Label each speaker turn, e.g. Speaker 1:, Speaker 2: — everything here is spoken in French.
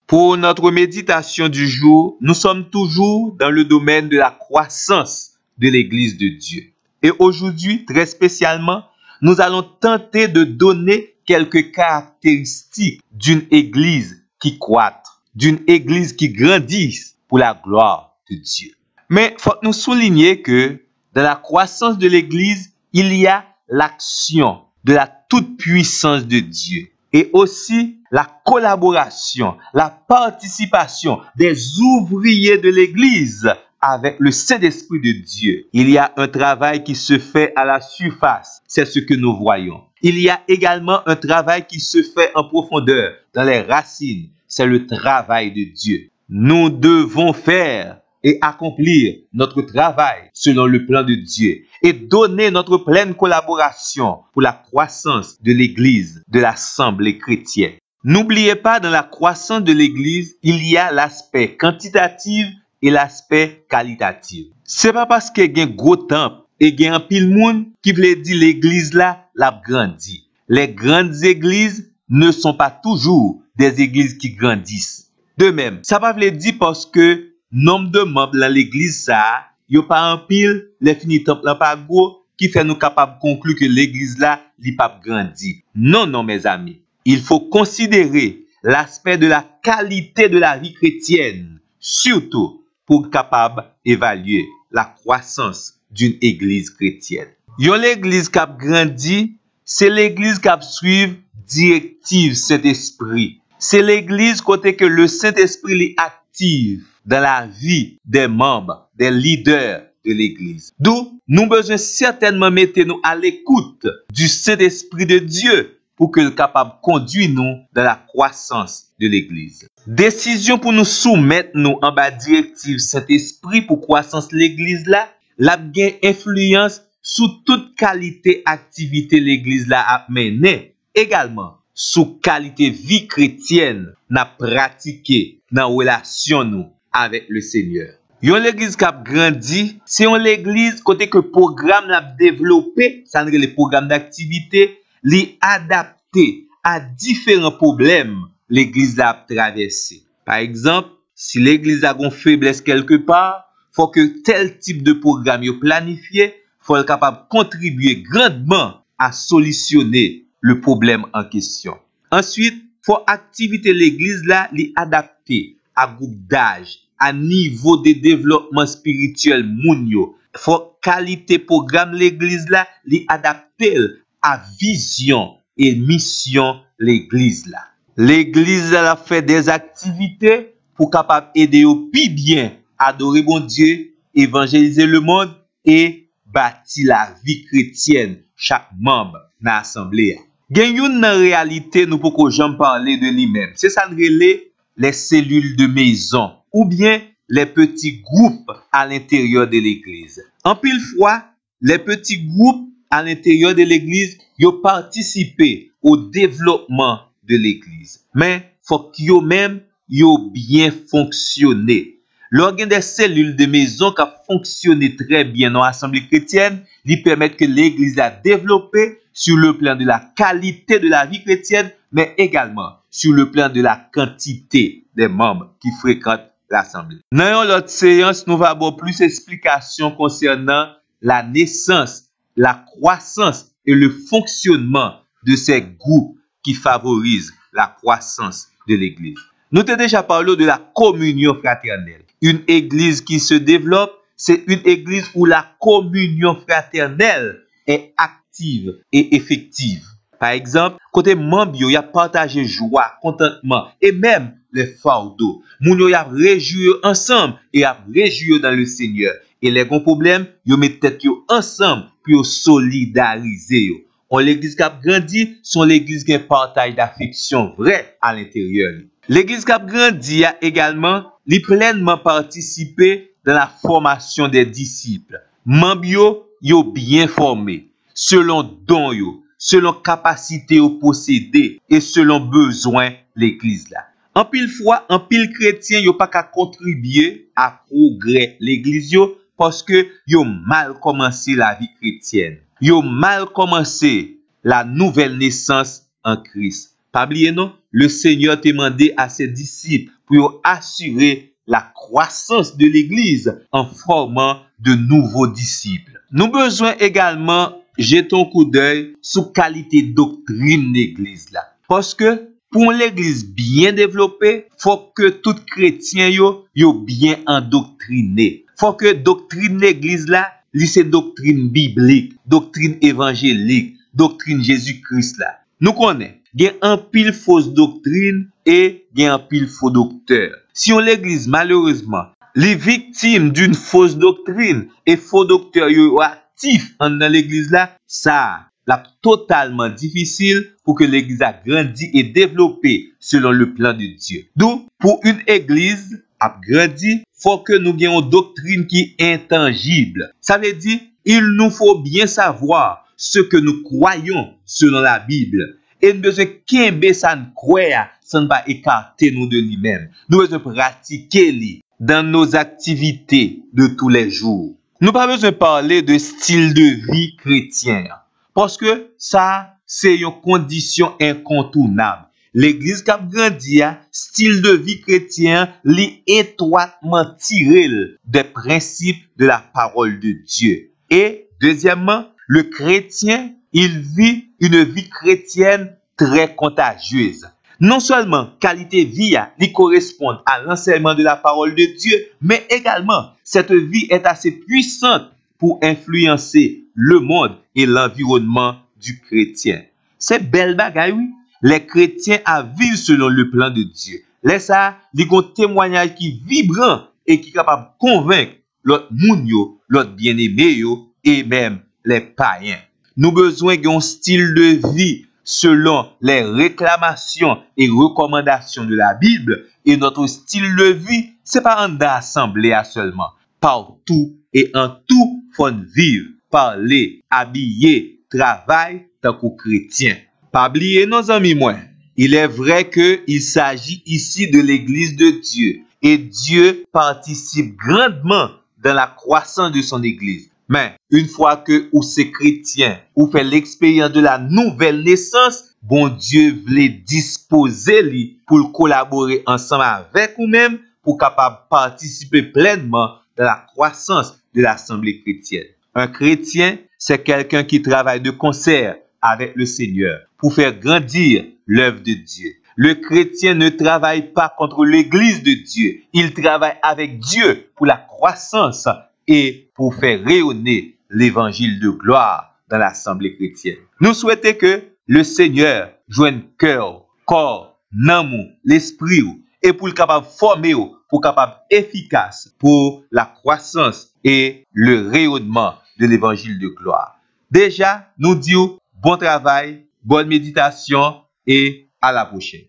Speaker 1: Pour notre méditation du jour, nous sommes toujours dans le domaine de la croissance de l'Église de Dieu. Et aujourd'hui, très spécialement, nous allons tenter de donner quelques caractéristiques d'une Église qui croît, d'une Église qui grandisse pour la gloire de Dieu. Mais il faut nous souligner que dans la croissance de l'Église, il y a l'action de la toute-puissance de Dieu et aussi la collaboration, la participation des ouvriers de l'Église avec le Saint-Esprit de Dieu. Il y a un travail qui se fait à la surface, c'est ce que nous voyons. Il y a également un travail qui se fait en profondeur, dans les racines, c'est le travail de Dieu. Nous devons faire et accomplir notre travail selon le plan de Dieu et donner notre pleine collaboration pour la croissance de l'Église, de l'Assemblée chrétienne. N'oubliez pas, dans la croissance de l'Église, il y a l'aspect quantitatif et l'aspect qualitatif. C'est pas parce qu'il y a un gros temple et qu'il y a un pile monde qui veut dire l'Église là, l'a grandi. Les grandes églises ne sont pas toujours des églises qui grandissent. De même, ça va veut dire parce que nombre de membres dans l'église ça, yo pas en pile, les fini temple là pas gros qui fait nous capable de conclure que l'église là li pas grandi. Non non mes amis, il faut considérer l'aspect de la qualité de la vie chrétienne, surtout pour capable évaluer la croissance d'une église chrétienne. Yon l'église qui a grandi, c'est l'église qui a suivi directive Saint-Esprit. C'est l'église côté que le Saint-Esprit est actif dans la vie des membres, des leaders de l'Église. D'où nous besoin certainement mettre nous à l'écoute du Saint-Esprit de Dieu pour qu'il soit capable de conduire nous dans la croissance de l'Église. Décision pour nous soumettre nous en bas directive Saint-Esprit pour croissance de l'Église là, la gain influence sur toute qualité activité l'Église là a mené, également sous qualité vie chrétienne n'a pratiqué dans relation nous avec le Seigneur. Yon l'église qui a grandi, c'est une église côté que programme n'a développé, ça veut dire les programmes d'activité, les adapté à différents problèmes l'église a traversé. Par exemple, si l'église a une faiblesse quelque part, faut que tel type de programme yo planifié, faut être capable de contribuer grandement à solutionner le problème en question. Ensuite, faut activité l'église là, li adapter à groupe d'âge, à niveau de développement spirituel moun yo. Faut qualité programme l'église là, li adapter à vision et mission l'église là. L'église là fait des activités pour capable aider au plus bien adorer bon Dieu, évangéliser le monde et bâtir la vie chrétienne chaque membre dans l'assemblée. Gen yon nan réalité nous pouvons jamais parler de lui-même. C'est ça les cellules de maison ou bien les petits groupes à l'intérieur de l'église. En pile fois, les petits groupes à l'intérieur de l'église yo participer au développement de l'église. Mais faut qu'ils même yo bien fonctionner. L'organe des cellules de maison qui a fonctionné très bien dans l'assemblée chrétienne, lui permettent que l'église a développé sur le plan de la qualité de la vie chrétienne, mais également sur le plan de la quantité des membres qui fréquentent l'assemblée. Dans l'autre séance, nous allons avoir plus d'explications concernant la naissance, la croissance et le fonctionnement de ces groupes qui favorisent la croissance de l'église. Nous avons déjà parlé de la communion fraternelle. Une église qui se développe, c'est une église où la communion fraternelle est active et effective. Par exemple, côté membre, il y a partagé joie, contentement et même les fardeaux. Moun yo y a réjoui ensemble et a réjoui dans le Seigneur. Et les grands problèmes, yo met tête yo ensemble pour solidariser yo. On l'église qui a grandi, son l'église qui a un partage d'affection vrai à l'intérieur. L'église qui a grandi a également pleinement participé dans la formation des disciples. Membres yo bien formés, selon don yo, selon capacité yo possédé et selon besoin l'église là. En pile fois, en pile chrétien yo pas qu'à contribuer à progrès l'église yo parce que yo mal commencé la vie chrétienne. Yo mal commencé la nouvelle naissance en Christ. Pas oublier non, le Seigneur t'a demandé à ses disciples pour assurer la croissance de l'Église en formant de nouveaux disciples. Nous avons besoin également jeter un coup d'œil sur la qualité doctrine de l'Église là. Parce que pour l'Église bien développée, faut que tout chrétien yo bien endoctriné. Faut que doctrine de l'Église là, c'est doctrine biblique, doctrine évangélique, doctrine Jésus-Christ là. Nous connaissons, il y a un pile fausse doctrine et il y a un pile faux docteur. Si on l'Église malheureusement les victimes d'une fausse doctrine et faux docteurs actifs dans l'église là, ça l'a totalement difficile pour que l'église a grandi et développé selon le plan de Dieu. Donc, pour une église a grandi, faut que nous ayons une doctrine qui est intangible. Ça veut dire, il nous faut bien savoir ce que nous croyons selon la Bible. Et nous devons qu'aimer ça nous croire, ça ne va écarter nous de lui-même. Nous devons pratiquer lui dans nos activités de tous les jours. Nous pas besoin de parler de style de vie chrétien. Parce que ça, c'est une condition incontournable. L'église qui a grandi, style de vie chrétien, est étroitement tiré des principes de la parole de Dieu. Et deuxièmement, le chrétien, il vit une vie chrétienne très contagieuse. Non seulement qualité vie lui correspond à l'enseignement de la parole de Dieu, mais également cette vie est assez puissante pour influencer le monde et l'environnement du chrétien. C'est belle bagaille, oui. Les chrétiens à vivre selon le plan de Dieu. Laisse ça, il y a un témoignage qui est vibrant et qui est capable de convaincre l'autre moun yo, l'autre bien-aimé yo, et même les païens. Nous avons besoin d'un style de vie selon les réclamations et recommandations de la Bible. Et notre style de vie, c'est pas en assemblée seulement. Partout et en tout, faut vivre, parler, habiller, travailler tant que chrétien. Pas oublier nos amis moi. Il est vrai qu'il s'agit ici de l'église de Dieu. Et Dieu participe grandement dans la croissance de son église. Mais une fois que vous êtes chrétien, vous faites l'expérience de la nouvelle naissance, bon Dieu voulait disposer lui pour collaborer ensemble avec vous-même pour capable participer pleinement dans la croissance de l'assemblée chrétienne. Un chrétien, c'est quelqu'un qui travaille de concert avec le Seigneur pour faire grandir l'œuvre de Dieu. Le chrétien ne travaille pas contre l'église de Dieu. Il travaille avec Dieu pour la croissance et pour faire rayonner l'évangile de gloire dans l'assemblée chrétienne. Nous souhaitons que le Seigneur joigne cœur, corps, amour, l'esprit et pour le capable former, pour capable efficace pour la croissance et le rayonnement de l'évangile de gloire. Déjà, nous disons bon travail, bonne méditation et à la prochaine.